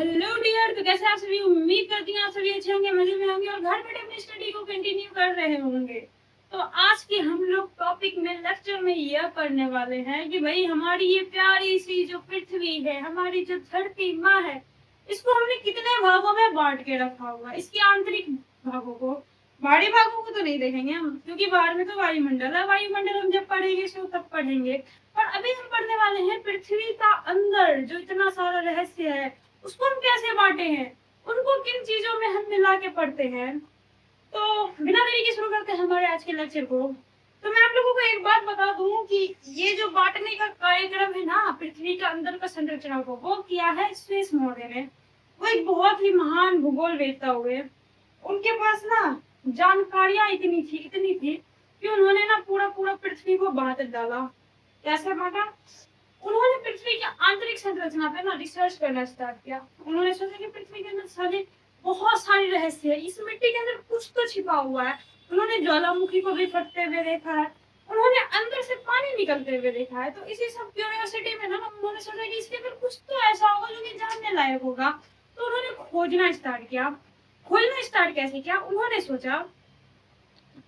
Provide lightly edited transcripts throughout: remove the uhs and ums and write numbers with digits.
Hello dear, तो कैसे आप सभी? उम्मीद करती हूँ आप सभी अच्छे होंगे, मजे में होंगे और घर बैठे अपनी स्टडी को कंटिन्यू कर रहे होंगे। तो आज के हम लोग टॉपिक में लेक्चर में यह पढ़ने वाले हैं कि भाई हमारी ये प्यारी सी जो पृथ्वी है, हमारी जो धरती माँ है, इसको हमने कितने भागों में बांट के रखा हुआ है। इसके आंतरिक भागों को, बाहरी भागों को तो नहीं देखेंगे हम, क्योंकि बाहर में तो वायुमंडल है। वायुमंडल हम जब पढ़ेंगे इसको तब पढ़ेंगे। पर अभी हम पढ़ने वाले हैं पृथ्वी का अंदर जो इतना सारा रहस्य है, उसको हम कैसे बांटे हैं, उनको किन चीजों में हम मिला के पढ़ते हैं। तो बिना देरी के शुरू करते हैं हमारे आज के लेक्चर को। तो मैं आप लोगों को एक बात बता दूं कि ये जो बांटने का कार्यक्रम है ना पृथ्वी का अंदर का संरचना को, वो किया है स्विस मौर्य ने। वो एक बहुत ही महान भूगोल वेत्ता हुए। उनके पास ना जानकारियां इतनी थी कि उन्होंने ना पूरा पूरा पृथ्वी को बांट डाला। कैसे बांटा? उन्होंने पृथ्वी की आंतरिक संरचना पे ना रिसर्च करना स्टार्ट किया। उन्होंने सोचा कि पृथ्वी के अंदर सारे बहुत सारे रहस्य है, इस मिट्टी के अंदर कुछ तो छिपा हुआ है। उन्होंने ज्वालामुखी को भी फटते हुए देखा है, उन्होंने अंदर से पानी निकलते हुए देखा है। तो इसी सब क्यूरियोसिटी में ना उन्होंने सोचा कि इसके अंदर कुछ तो ऐसा होगा जो कि जानने लायक होगा। तो उन्होंने खोजना स्टार्ट किया। खोजना स्टार्ट कैसे किया? उन्होंने सोचा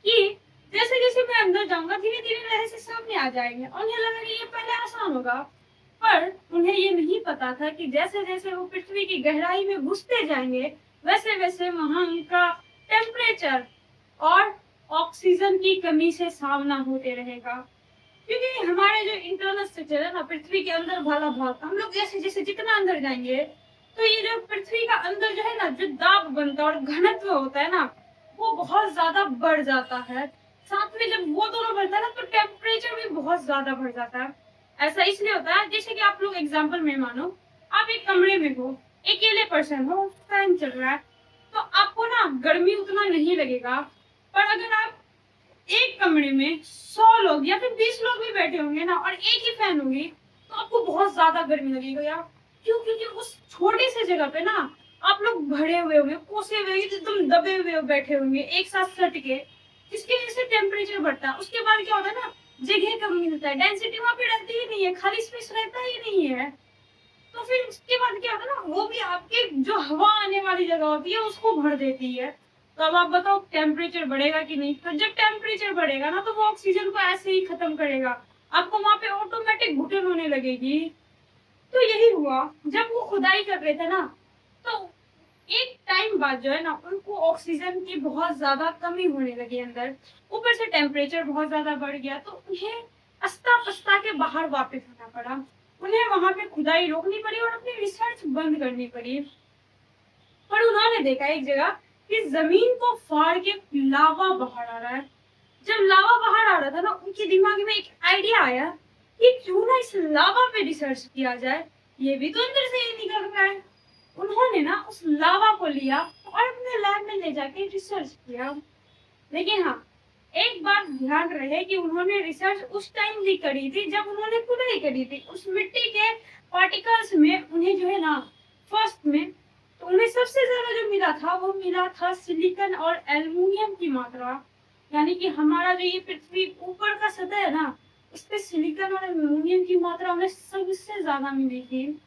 कि जैसे जैसे मैं अंदर जाऊंगा धीरे धीरे रहस्य सामने आ जाएंगे। उन्हें लगा कि ये पहले आसान होगा, पर उन्हें ये नहीं पता था कि जैसे जैसे वो पृथ्वी की गहराई में घुसते जाएंगे वैसे वैसे वहां उनका टेम्परेचर और ऑक्सीजन की कमी से सामना होते रहेगा। क्योंकि हमारे जो इंटरनल स्ट्रक्चर है ना पृथ्वी के अंदर वाला भाग, हम लोग जैसे जैसे जितना अंदर जाएंगे तो ये जो पृथ्वी का अंदर जो है ना जो दाब बनता है और घनत्व होता है ना, वो बहुत ज्यादा बढ़ जाता है। साथ में जब वो दोनों बढ़ता है ना तो टेम्परेचर भी बहुत ज्यादा बढ़ जाता है। ऐसा इसलिए होता है जैसे कि आप लोग एग्जाम्पल में मानो आप एक कमरे में हो, अकेले पर्सन हो, फैन चल रहा है, तो आपको ना गर्मी उतना नहीं लगेगा। पर अगर आप एक कमरे में 100 लोग या फिर 20 लोग भी बैठे होंगे ना और एक ही फैन होगी तो आपको बहुत ज्यादा गर्मी लगेगी यार। क्यों? क्योंकि उस छोटी सी जगह पे ना आप लोग भरे हुए होंगे, कोसे हुए होंगे, एकदम दबे हुए बैठे होंगे एक साथ सट के, जिसकी वजह से टेम्परेचर बढ़ता है। उसके बाद क्या होता है ना, जगह कम मिलता है, डेंसिटी वहां पे रहती ही नहीं है, खाली स्पेस रहता ही नहीं है। तो फिर उसके बाद क्या होता है ना, वो भी आपके जो हवा आने वाली जगह होती है उसको भर देती है। तो अब आप बताओ टेम्परेचर बढ़ेगा कि नहीं? तो जब टेम्परेचर बढ़ेगा ना तो वो ऑक्सीजन को ऐसे ही खत्म करेगा, आपको वहां पे ऑटोमेटिक घुटन होने लगेगी। तो यही हुआ जब वो खुदाई कर रहे थे ना, तो एक टाइम बाद जो है ना उनको ऑक्सीजन की बहुत ज्यादा कमी होने लगी अंदर, ऊपर से टेम्परेचर बहुत ज्यादा बढ़ गया। तो उन्हें अस्ता पस्ता के बाहर वापस आना पड़ा। उन्हें वहां पे खुदाई रोकनी पड़ी और अपनी रिसर्च बंद करनी पड़ी। पर उन्होंने देखा एक जगह कि जमीन को फाड़ के लावा बाहर आ रहा है। जब लावा बाहर आ रहा था ना उनके दिमाग में एक आइडिया आया कि क्यों ना इस लावा पे रिसर्च किया जाए, ये भी तो अंदर से ही निकल रहा है। उन्होंने ना उस लावा को लिया और अपने लैब में ले जाके रिसर्च किया। लेकिन हाँ, एक बात ध्यान रहे कि उन्होंने रिसर्च उस टाइम भी करी थी जब उन्होंने खुदाई करी थी। उस मिट्टी के पार्टिकल्स में उन्हें जो है ना फर्स्ट में तो उन्हें सबसे ज्यादा जो मिला था वो मिला था सिलिकॉन और एल्युमिनियम की मात्रा। यानी कि हमारा जो ये पृथ्वी ऊपर का सतह है ना, उस पे सिलिकॉन और एल्युमिनियम की मात्रा उन्हें सबसे ज्यादा मिली थी।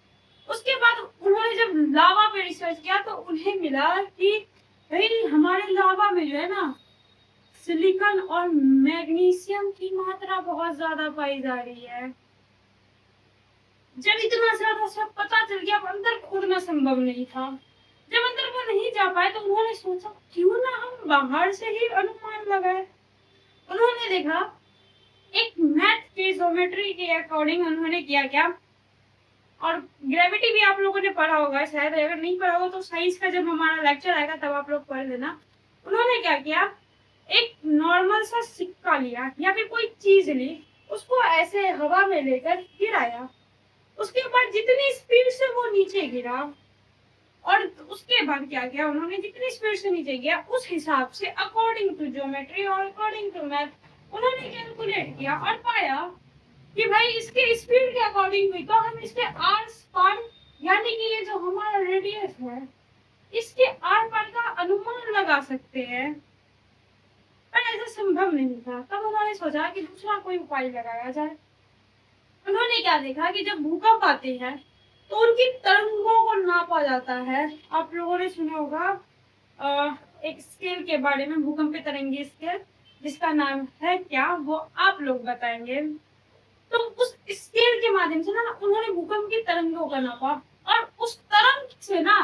उसके बाद उन्होंने जब लावा पे रिसर्च किया तो उन्हें मिला कि भाई हमारे लावा में जो है ना सिलिकॉन और मैग्नीशियम की मात्रा बहुत ज्यादा पाई जा रही है। जब इतना ज्यादा सब पता चल गया, अब अंदर खोदना संभव नहीं था। जब अंदर वो नहीं जा पाए तो उन्होंने सोचा क्यों ना हम बाहर से ही अनुमान लगाए। उन्होंने देखा एक मैथ के ज्योमेट्री के अकॉर्डिंग उन्होंने किया क्या, और ग्रेविटी भी आप लोगों ने पढ़ा होगा शायद, अगर नहीं पढ़ा होगा तो साइंस का जब हमारा लेक्चर आएगा तब आप लोग पढ़ लेना। उन्होंने क्या किया, एक नॉर्मल सा सिक्का लिया या फिर कोई चीज ली, उसको ऐसे हवा में लेकर गिराया। उसके बाद जितनी स्पीड से वो नीचे गिरा और उसके बाद क्या किया उन्होंने, जितनी स्पीड से नीचे गया उस हिसाब से अकॉर्डिंग टू ज्योमेट्री और अकॉर्डिंग टू मैथ उन्होंने कैलकुलेट किया और पाया कि भाई इसके स्पीड के अकॉर्डिंग हुई तो हम इसके आर पार, यानी कि ये जो हमारा रेडियस है इसके आर पार का अनुमान लगा सकते हैं। पर ऐसा संभव नहीं था। तब उन्होंने सोचा कि दूसरा कोई उपाय लगाया जाए। उन्होंने क्या देखा कि जब भूकंप आते हैं तो उनकी तरंगों को नापा नापा जाता है। आप लोगों ने सुना होगा एक स्केल के बारे में, भूकंपीय तरंगी स्केल, जिसका नाम है क्या, वो आप लोग बताएंगे। तो उस स्केल के माध्यम से ना उन्होंने भूकंप की तरंगों का नापा, और उस तरंग से ना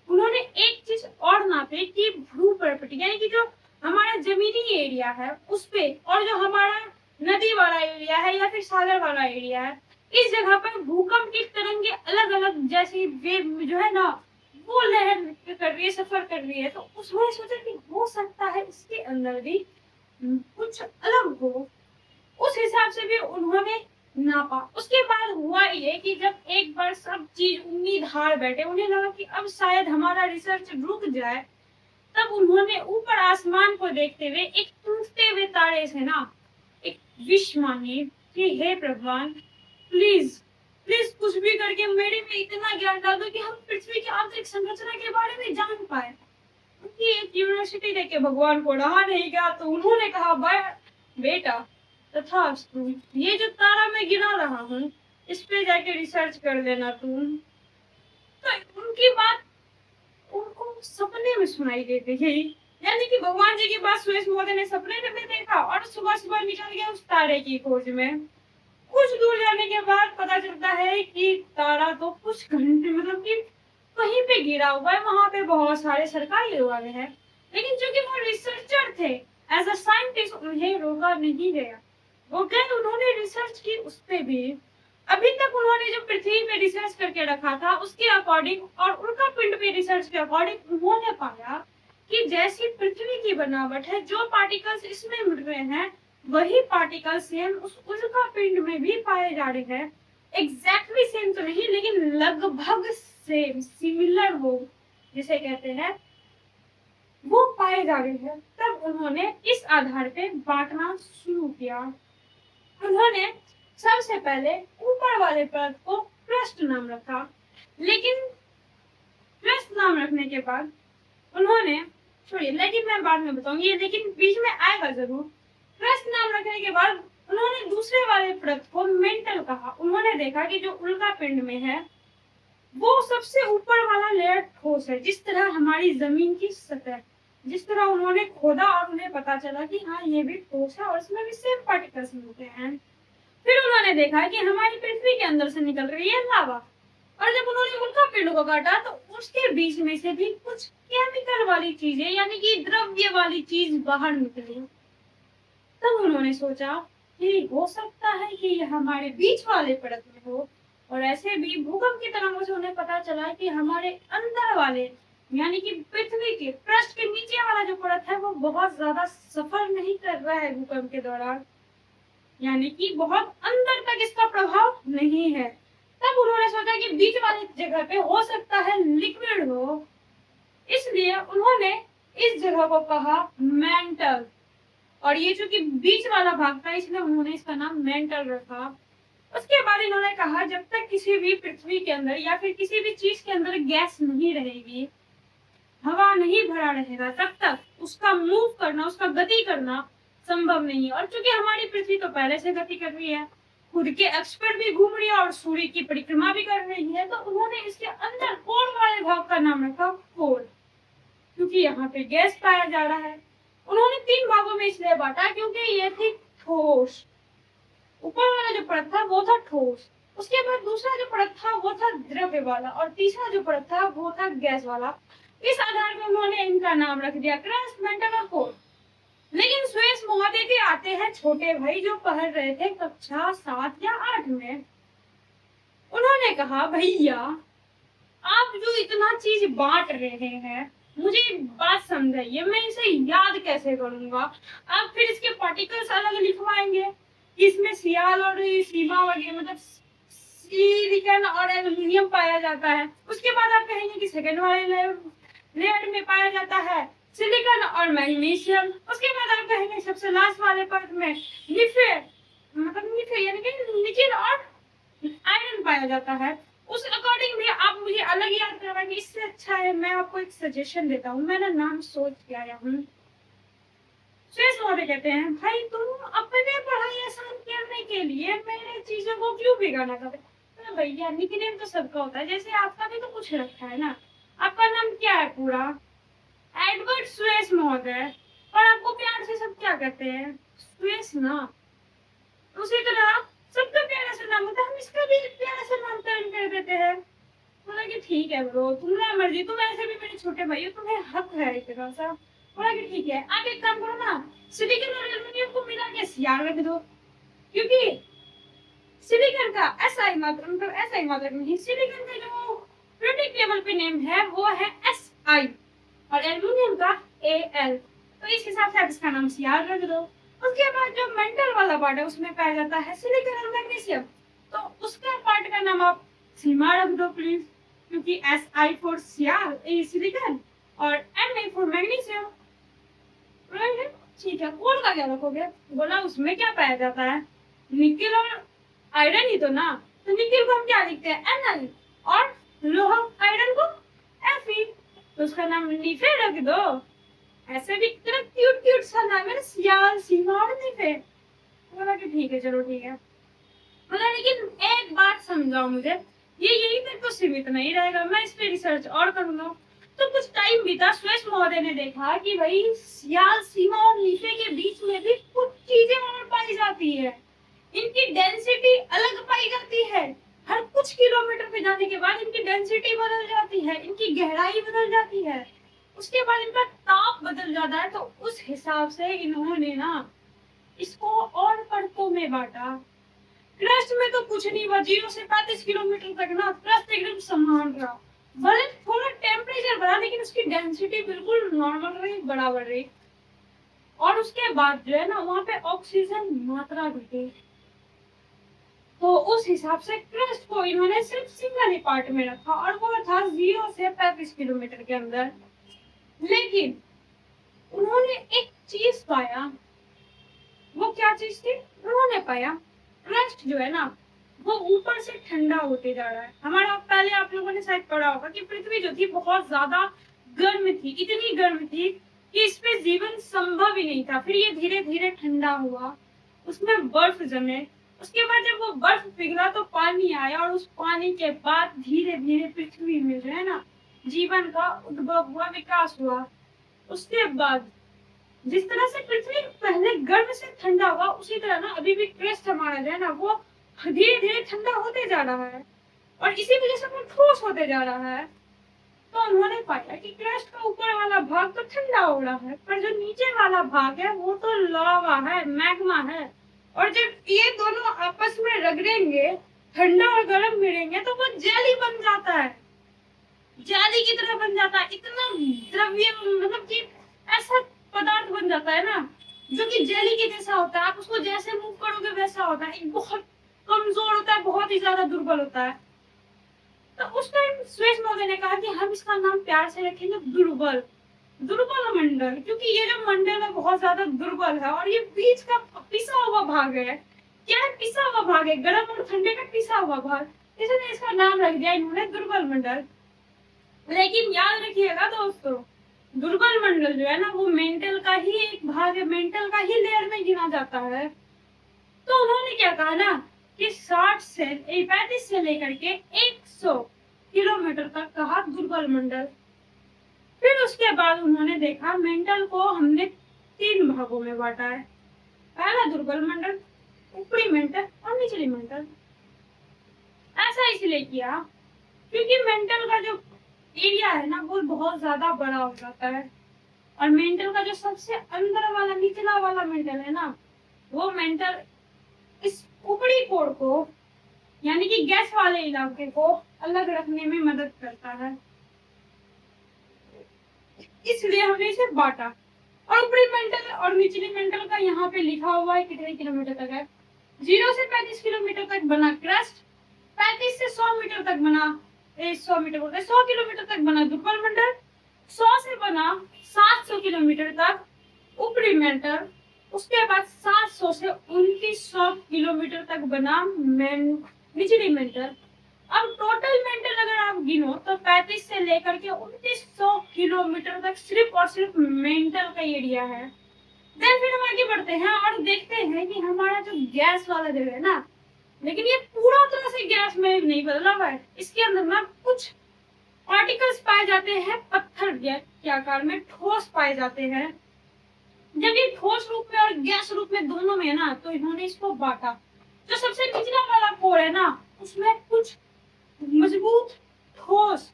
उन्होंने एक चीज और नापी कि भूप्रपटी, यानी कि जो हमारा जमीनी एरिया है उस पे, और जो हमारा नदी वाला एरिया है या फिर सागर वाला एरिया है, इस जगह पर भूकंप की तरंगे अलग अलग जैसी वेव जो है ना वो लहर कर रही है, सफर कर रही है। तो उसने सोचा कि हो सकता है इसके अंदर भी कुछ अलग हो। उस हिसाब से भी उन्होंने नापा। उसके बाद हुआ ये कि जब एक बार सब चीज उम्मीद हार बैठे, उन्हें लगा कि अब शायद हमारा रिसर्च रुक जाए, तब उन्होंने ऊपर आसमान को देखते हुए एक टूटते हुए तारे से ना एक विश मांगी कि हे भगवान, प्लीज प्लीज कुछ भी करके मेरे में इतना ज्ञान डाल दो कि हम पृथ्वी की आंतरिक संरचना के बारे में जान पाए। उनकी एक यूनिवर्सिटी देके भगवान को रहा नहीं गया, तो उन्होंने कहा बेटा तथास्तु, ये जो तारा मैं गिरा रहा हूँ इस पे जाके रिसर्च कर लेना तुम। तो उनकी बात उनको सपने में सुनाई देती थी, यानी कि भगवान जी की बात सुरेश महोदय ने सपने में देखा और सुबह सुबह निकल गया उस तारे की खोज में। कुछ दूर जाने के बाद पता चलता है कि तारा तो कुछ घंटे मतलब कि कहीं पे गिरा हुआ है, वहां पे बहुत सारे सरकारी लोग आए हैं, लेकिन चूंकि वो रिसर्चर थे, एज अ साइंटिस्ट उन्हें रोका नहीं गया। वो गए, उन्होंने रिसर्च की उस पे भी। अभी तक उन्होंने जो पृथ्वी पे रिसर्च करके रखा था उसके अकॉर्डिंग और उल्का पिंड पे रिसर्च के अकॉर्डिंग उन्होंने पाया कि जैसी पृथ्वी की बनावट है, जो पार्टिकल्स इसमें मिल रहे हैं वही पार्टिकल सेम उस उल्का पिंड में भी पाए जा रहे हैं। एग्जैक्टली सेम तो नहीं, लेकिन लगभग सेम, सिमिलर वो जिसे कहते हैं, वो पाए जा रहे हैं। तब उन्होंने इस आधार पे बांटना शुरू किया। उन्होंने सबसे पहले ऊपर वाले परत को पृष्ठ नाम रखा, लेकिन पृष्ठ नाम रखने के बाद उन्होंने, छोड़िए लेकिन मैं बाद में बताऊंगी, लेकिन बीच में आएगा जरूर। पृष्ठ नाम रखने के बाद उन्होंने दूसरे वाले परत को मेंटल कहा। उन्होंने देखा कि जो उल्का पिंड में है वो सबसे ऊपर वाला लेयर ठोस है, जिस तरह हमारी जमीन की सतह, जिस तरह उन्होंने खोदा और उन्हें पता चला कि हाँ ये भी ठोस है और इसमें भी सेम पार्टिकल्स मिलते हैं। फिर उन्होंने देखा कि हमारी पृथ्वी के अंदर से निकल रही है लावा, और जब उन्होंने उल्का पिंड को काटा तो उसके बीच में से भी कुछ केमिकल वाली चीजें, यानी कि द्रव्य वाली चीज बाहर निकली। तब उन्होंने सोचा कि हो सकता है कि यह हमारे बीच वाले परत में हो, और ऐसे भी भूकंप की तरंगों से उन्हें पता चला कि हमारे अंदर वाले, यानी कि पृथ्वी के पृष्ठ के नीचे वाला जो परत है वो बहुत ज्यादा सफर नहीं कर रहा है भूकंप के दौरान, यानी कि बहुत अंदर तक इसका प्रभाव नहीं है। तब उन्होंने सोचा कि बीच वाली जगह पे हो सकता है लिक्विड हो, इसलिए उन्होंने इस जगह को कहा मेंटल, और ये चूंकि बीच वाला भाग था इसलिए उन्होंने इसका नाम मेंटल रखा। उसके बाद इन्होंने कहा जब तक किसी भी पृथ्वी के अंदर या फिर किसी भी चीज के अंदर गैस नहीं रहेगी, हवा नहीं भरा रहेगा, तब तक उसका मूव करना, उसका गति करना संभव नहीं है। और चूंकि हमारी पृथ्वी तो पहले से गति कर रही है, खुद के अक्ष पर भी घूम रही है और सूर्य की परिक्रमा भी कर रही है, तो उन्होंने इसके अंदर कोर वाले भाग का नाम रखा कोर, क्योंकि यहाँ पे गैस पाया जा रहा है। उन्होंने 3 भागों में इसलिए बांटा क्योंकि ये थी ठोस, ऊपर वाला जो परत था वो था ठोस, उसके बाद दूसरा जो परत था वो था द्रव्य वाला, और तीसरा जो परत था वो था गैस वाला। इस आधार पर उन्होंने इनका नाम रख दिया क्रस्ट, मेंटल और कोर। लेकिन सुरेश महोदय के आते हैं छोटे भाई जो पढ़ रहे थे कक्षा 7 या 8 में। उन्होंने कहा भैया आप जो इतना चीज बांट रहे हैं मुझे बात समझाइए, मैं इसे याद कैसे करूंगा? आप फिर इसके पार्टिकल्स अलग लिखवाएंगे, इसमें सियाल और सीमा वगैरह मतलब सिलिकॉन और एल्युमिनियम पाया जाता है, उसके बाद आप कहेंगे कि सेकंड वाले लेयर में पाया जाता है सिलिकॉन और मैग्नीशियम, उसके बाद आप कहेंगे सबसे लास्ट वाले परत में निफे यानी कि निकेल और आयरन पाया जाता है। उस अकॉर्डिंग भी आप मुझे अलग याद करवाएंगे, इससे अच्छा है मैं आपको एक सजेशन देता हूँ, मैंने नाम सोच के आया हूँ। सुरेश महोदय कहते हैं भाई तुम अपने पढ़ाई आसान करने के लिए मेरे चीजों को क्यों बिगाड़ना चाहते? ना भैया, निकनेम तो सबका होता है, जैसे आपका भी तो कुछ रखा है ना। आपका नाम क्या है पूरा? एडवर्ड सुरेश महोदय, और आपको प्यार से सब क्या कहते हैं? सुरेश ना। उसी तरह सबका प्यारा सा नाम होता है, हम इसका भी प्यारा सा नामकरण कर देते हैं। बोला कि ठीक है ब्रो, तुम्हारा मर्जी, तुम ऐसे भी मेरे छोटे भाई हो, तुम्हें हक है इतना सा। बोला कि ठीक है, आप एक काम करो ना, सिलिकॉन और एल्युमिनियम को मिला के सियार रख दो, क्योंकि सिलिकॉन का एसआई मात्रक, मतलब एसआई मात्रक नहीं, सिलिकॉन का जो पीरियोडिक टेबल पे नेम है वो है एसआई, और एल्युमिनियम का एल। तो इस हिसाब से आप इसका नाम सियार रख दो। उसके बाद जो मेंटल वाला पार्ट है उसमें पाया जाता है सिलिकॉन और मैग्नीशियम, तो उसका पार्ट का नाम आप सीमा रख दो प्लीज, क्योंकि एसआई फॉर सिलिकॉन और एम फॉर मैग्नीशियम। ठीक है, कोल का क्या रखोगे? बोला उसमें क्या पाया जाता है? निकेल और आयरन ही तो ना, तो निकेल को हम क्या लिखते हैं? एनएल, और लोहा आयरन को एफई, तो उसका नाम नीफे रख दो। ऐसे भी इतना क्यूट क्यूट सा नाम है, सियाल, सीमा और नीफे। बोला कि ठीक है, चलो ठीक है। बोला लेकिन एक बात समझाओ मुझे, ये यही तक तो सीमित नहीं रहेगा, मैं इस पे रिसर्च और करूंगा। तो कुछ टाइम बीता, सुरेश महोदय ने देखा कि भाई सियाल, सीमा और नीफे के बीच में भी कुछ चीजें और पाई जाती है। इनकी डेंसिटी अलग पाई जाती है, हर कुछ किलोमीटर पे जाने के बाद इनकी डेंसिटी बदल जाती है, इनकी गहराई बदल जाती है, उसके बाद इनका ताप बदल जाता है। तो उस हिसाब से इन्होंने ना इसको और परतों में बांटा। क्रस्ट में तो कुछ नहीं हुआ, 0 से 35 किलोमीटर तक ना क्रस्ट एकदम समान रहा, भले थोड़ा टेम्परेचर बढ़ा लेकिन उसकी डेंसिटी बिल्कुल नॉर्मल रही, बराबर रही। और उसके बाद जो है ना वहां पे ऑक्सीजन मात्रा घटी, तो उस हिसाब से क्रस्ट को इन्होंने सिर्फ सिंगल ही पार्ट में रखा, और वो था 0 से 35 किलोमीटर के अंदर। लेकिन उन्होंने एक चीज पाया, वो क्या चीज थी? उन्होंने पाया क्रस्ट जो है ना वो ऊपर से ठंडा होते जा रहा है। हमारा पहले आप लोगों ने शायद पढ़ा होगा कि पृथ्वी जो थी बहुत ज्यादा गर्म थी, इतनी गर्म थी कि इस पे जीवन संभव ही नहीं था। फिर ये धीरे धीरे ठंडा हुआ, उसमें बर्फ जमे, उसके बाद जब वो बर्फ पिघला तो पानी आया, और उस पानी के बाद धीरे धीरे पृथ्वी में जो है ना जीवन का उद्भव हुआ, विकास हुआ। उसके बाद जिस तरह से पृथ्वी पहले गर्म से ठंडा हुआ, उसी तरह ना अभी भी क्रस्ट हमारा जो है ना वो धीरे धीरे ठंडा होते जा रहा है, और इसी वजह से वो ठोस होते जा रहा है। तो उन्होंने पाया कि क्रस्ट का ऊपर वाला भाग तो ठंडा हो रहा है, पर जो नीचे वाला भाग है वो तो लावा है, मैग्मा है, और जब ये दोनों आपस में रगड़ेंगे, ठंडा और गर्म मिलेंगे, तो वो जेली बन जाता है, जेली की तरह बन जाता है। इतना द्रव्य, मतलब कि ऐसा पदार्थ बन जाता है ना जो कि जेली के जैसा होता है, आप उसको जैसे मूव करोगे वैसा होता है, बहुत कमजोर होता है, बहुत ही ज्यादा दुर्बल होता है। तो उस टाइम सुरेश महोदय ने कहा कि हम इसका नाम प्यार से रखेंगे दुर्बल, दुर्बल मंडल, क्योंकि ये जो मंडल है बहुत ज्यादा दुर्बल है, और ये बीच का पिसा हुआ भाग है। क्या है? पिसा हुआ भाग है, गर्म और ठंडे का पिसा हुआ भाग, इसलिए इसका नाम रख दिया इन्होंने दुर्बल मंडल। लेकिन याद रखिएगा दोस्तों, दुर्बल मंडल जो है ना वो मेंटल का ही एक भाग है, मेंटल का ही लेयर में गिना जाता है। तो उन्होंने क्या कहा ना कि 35 से लेकर के 100 किलोमीटर तक कहा दुर्बल मंडल। फिर उसके बाद उन्होंने देखा मेंटल को हमने 3 भागों में बांटा है, पहला दुर्बल मंडल, ऊपरी मेंटल और निचली मेंटल। ऐसा इसलिए किया क्योंकि मेंटल का जो एरिया है ना वो बहुत ज्यादा बड़ा हो जाता है, और मेंटल का जो सबसे अंदर वाला निचला वाला मेंटल है ना वो मेंटल इस ऊपरी कोर को, यानी कि गैस वाले इलाके को अलग रखने में मदद करता है, इसलिए हमने इसे बांटा। और ऊपरी मेंटल और निचली मेंटल का यहाँ पे लिखा हुआ है कितने किलोमीटर तक है। 0 से 35 किलोमीटर तक बना क्रस्ट, 35 से 100 मीटर तक बना 100 किलोमीटर तक बना दुर्बल मंडल, 100 से बना 700 किलोमीटर तक ऊपरी मेंटल, उसके बाद 700 से 2900 किलोमीटर तक बना निचली मेंटल। अब टोटल मेंटल अगर आप गिनो तो 35 से लेकर के 2900 किलोमीटर तक सिर्फ और सिर्फ मेंटल का एरिया है। देन फिर हम आगे बढ़ते हैं और देखते हैं कि हमारा जो गैस वाला जगह है ना, लेकिन ये पूरा तरह से गैस में नहीं बदला हुआ है। इसके अंदर ना कुछ पार्टिकल्स पाए जाते हैं, पत्थर के आकार में ठोस पाए जाते हैं। जब ये ठोस रूप में और गैस रूप में दोनों में है ना, तो इन्होंने इसको बांटा। जो सबसे निचला वाला कोर है ना, उसमें कुछ मजबूत ठोस,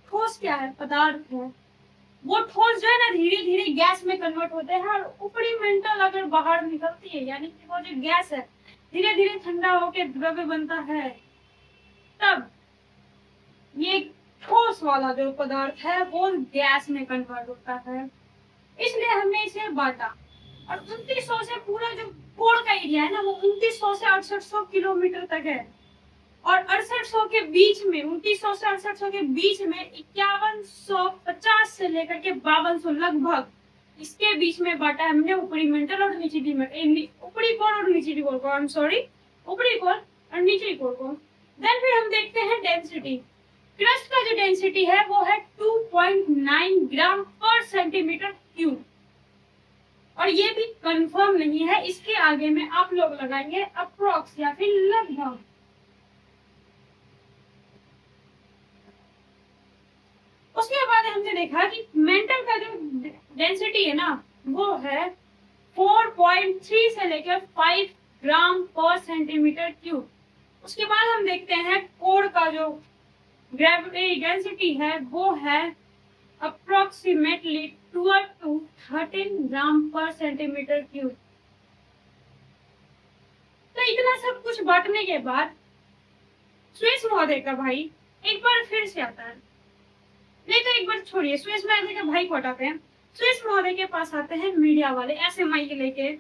ठोस क्या है, पदार्थ है। वो ठोस जो है ना धीरे धीरे गैस में कन्वर्ट होते हैं, और ऊपरी मेंटल अगर बाहर निकलती है, यानी कि वो जो गैस है धीरे धीरे ठंडा होकर द्रव्य बनता है, तब ये ठोस वाला जो पदार्थ है वो गैस में कन्वर्ट होता है। इसलिए हमने इसे बांटा। और 2900 से पूरा जो कोर का एरिया है ना, वो 2900 से 6800 किलोमीटर तक है। और 6800 के बीच में, 2900 से 6800 के बीच में 5150 से लेकर के 5200 लगभग, इसके बीच में बांटा हमने ऊपरी मेंटल और निचली ऊपरी कोर और निचली कोर को। आई एम सॉरी, ऊपरी कोर और निचली कोर को। देन फिर हम देखते हैं डेंसिटी। क्रस्ट का जो डेंसिटी है वो है 2.9 ग्राम पर सेंटीमीटर क्यूब। और ये भी कंफर्म नहीं है, इसके आगे में आप लोग लगाएंगे अप्रोक्स या फिर लगभग। उसके बाद हमने देखा कि मेंटल का जो डेंसिटी है ना, वो है 4.3 से लेकर 5 ग्राम पर सेंटीमीटर क्यूब। उसके बाद हम देखते हैं कोर का जो ग्रेविटी डेंसिटी है वो है अप्रोक्सीमेटली 12 to 13 ग्राम पर सेंटीमीटर क्यूब। तो इतना सब कुछ बांटने के बाद स्विस महोदय का भाई एक बार फिर से आता है। नहीं तो एक बार छोड़िए, स्विस महोदय का भाई को हटाते हैं। स्विस महोदय के पास आते हैं मीडिया वाले ऐसे माइक लेके।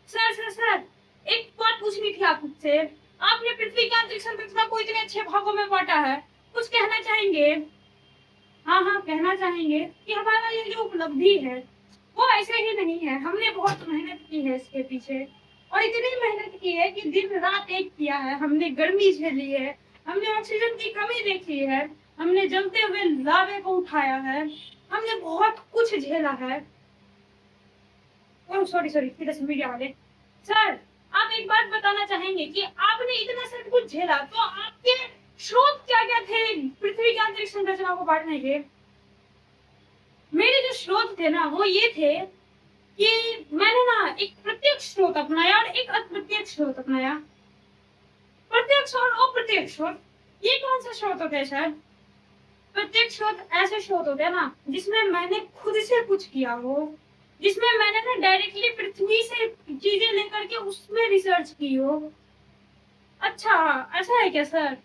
सर सर सर, एक बात पूछनी थी आपसे। आपने पृथ्वी के अंतरिक्ष संरचना को इतने अच्छे भागों में बांटा है, कुछ कहना चाहेंगे? हाँ हाँ, कहना चाहेंगे कि हमारा ये जो उपलब्धि है वो ऐसे ही नहीं है। हमने बहुत मेहनत की है इसके पीछे, और इतनी मेहनत की है कि दिन रात एक किया है। हमने गर्मी झेली है, हमने ऑक्सीजन की कमी देखी है, हमने जलते हुए लावे को उठाया है, हमने बहुत कुछ झेला है। सॉरी सॉरी, मीडिया वाले सर, आप एक बात बताना चाहेंगे कि आपने इतना सब कुछ झेला, तो आपके स्रोत क्या क्या थे पृथ्वी के अंतरिक्ष संरचना को बांटने के? मेरे जो स्रोत थे ना वो ये थे कि मैंने ना एक प्रत्यक्ष स्रोत अपनाया और एक अप्रत्यक्ष स्रोत अपनाया। प्रत्यक्ष और अप्रत्यक्ष स्रोत, ये कौन सा स्रोत होते हैं सर? प्रत्यक्ष स्रोत ऐसे स्रोत होते हैं ना जिसमें मैंने खुद से कुछ किया हो, जिसमें मैंने ना डायरेक्टली पृथ्वी से चीजें लेकर के उसमें रिसर्च की हो। अच्छा, ऐसा है क्या सर?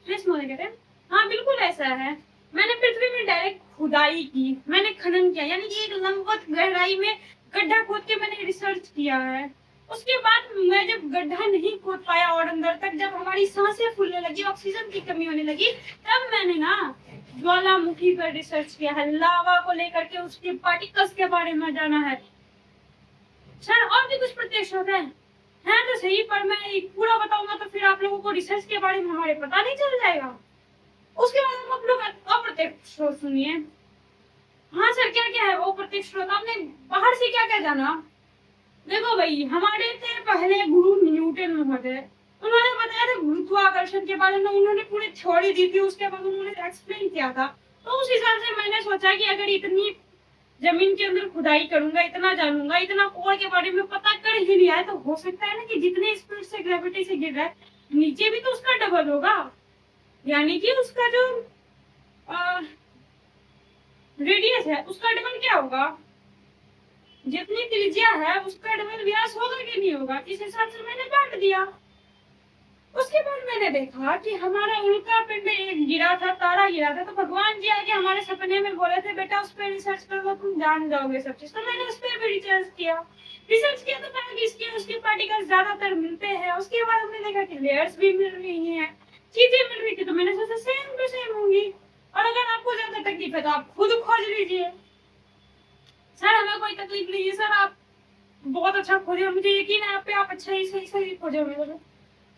कहते हैं हाँ बिल्कुल ऐसा है। मैंने पृथ्वी में डायरेक्ट खुदाई की, मैंने खनन किया, यानी कि एक लंबवत गहराई में गड्ढा खोद के मैंने रिसर्च किया है। उसके बाद मैं जब गड्ढा नहीं खोद पाया और अंदर तक जब हमारी सांसें फूलने लगी, ऑक्सीजन की कमी होने लगी, तब मैंने ना ज्वालामुखी पर रिसर्च किया है। लावा को लेकर के उसके पार्टिकल्स के बारे में जाना है। सर और भी कुछ प्रत्यक्ष होता है तो सही, पर मैं पूरा बताऊंगा तो फिर आप लोगों को रिसर्च के बारे में हमारे पता नहीं चल जाएगा। उसके बाद आप लोग अप्रत्यक्ष स्रोत सुनिए। हाँ सर, क्या क्या है वो प्रत्यक्ष स्रोत? आपने बाहर से क्या क्या जाना? देखो भाई, हमारे थे पहले गुरु न्यूटन महोदय, उन्होंने बताया था गुरुत्वाकर्षण के बारे में, उन्होंने पूरी थ्योरी दी थी, उसके बाद उन्होंने एक्सप्लेन किया था। तो उस हिसाब से मैंने सोचा कि अगर इतनी जमीन के अंदर खुदाई करूंगा, इतना जानूंगा, इतना कोर के बारे में पता कर ही लिया है, तो हो सकता है ना कि जितने स्पीड से ग्रेविटी से गिर रहा है नीचे भी तो उसका डबल होगा, यानी कि उसका जो रेडियस है उसका डबल क्या होगा, जितनी त्रिज्या है उसका डबल व्यास होगा कि नहीं होगा। इस हिसाब से मैंने बांट दिया। उसके बाद मैंने देखा कि हमारा उल्का पिंड एक गिरा था, तारा गिरा था, तो भगवान जी आके हमारे सपने में बोले थे बेटा उस पर रिसर्च करो, तुम जान जाओगे सब चीज। तो मैंने उस पर भी रिसर्च किया तो कहा कि इसके उसके पार्टिकल्स ज्यादातर मिलते हैं। उसके बाद हमने देखा कि लेयर्स भी मिल रही हैं, चीजें मिल रही थी, तो मैंने सोचा सेम टू सेम होंगी। और अगर आपको ज्यादा तकलीफ है तो आप खुद खोज लीजिए। सर हमें कोई तकलीफ नहीं है सर, आप बहुत अच्छा खोजे, मुझे यकीन है आप पे, आप अच्छा ही सही खोजोगे।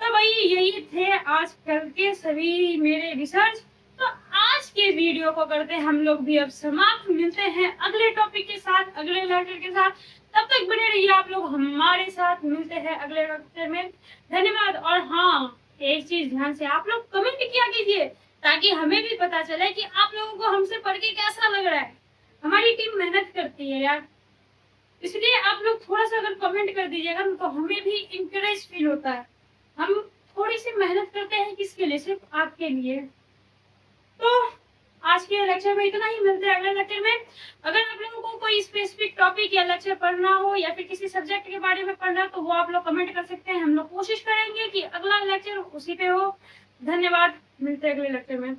तो भाई यही थे आज कल के सभी मेरे रिसर्च। तो आज के वीडियो को करते हैं हम लोग भी अब समाप्त। मिलते हैं अगले टॉपिक के साथ, अगले लेक्चर के साथ। तब तक बने रहिए आप लोग हमारे साथ। मिलते हैं अगले लेक्चर में। धन्यवाद। और हाँ, एक चीज ध्यान से आप लोग कमेंट किया कीजिए, ताकि हमें भी पता चले कि आप लोगों को हमसे पढ़ के कैसा लग रहा है। हमारी टीम मेहनत करती है यार, इसलिए आप लोग थोड़ा सा अगर कमेंट कर दीजिएगा तो हमें भी इंकरेज फील होता है। हम थोड़ी सी मेहनत करते हैं, किसके लिए? सिर्फ आपके लिए। तो आज के लेक्चर में इतना ही, मिलते हैं अगले लेक्चर में। अगर आप लोगों को कोई स्पेसिफिक टॉपिक या लेक्चर पढ़ना हो या फिर किसी सब्जेक्ट के बारे में पढ़ना, तो वो आप लोग कमेंट कर सकते हैं। हम लोग कोशिश करेंगे कि अगला लेक्चर उसी पे हो। धन्यवाद, मिलते हैं अगले लेक्चर में।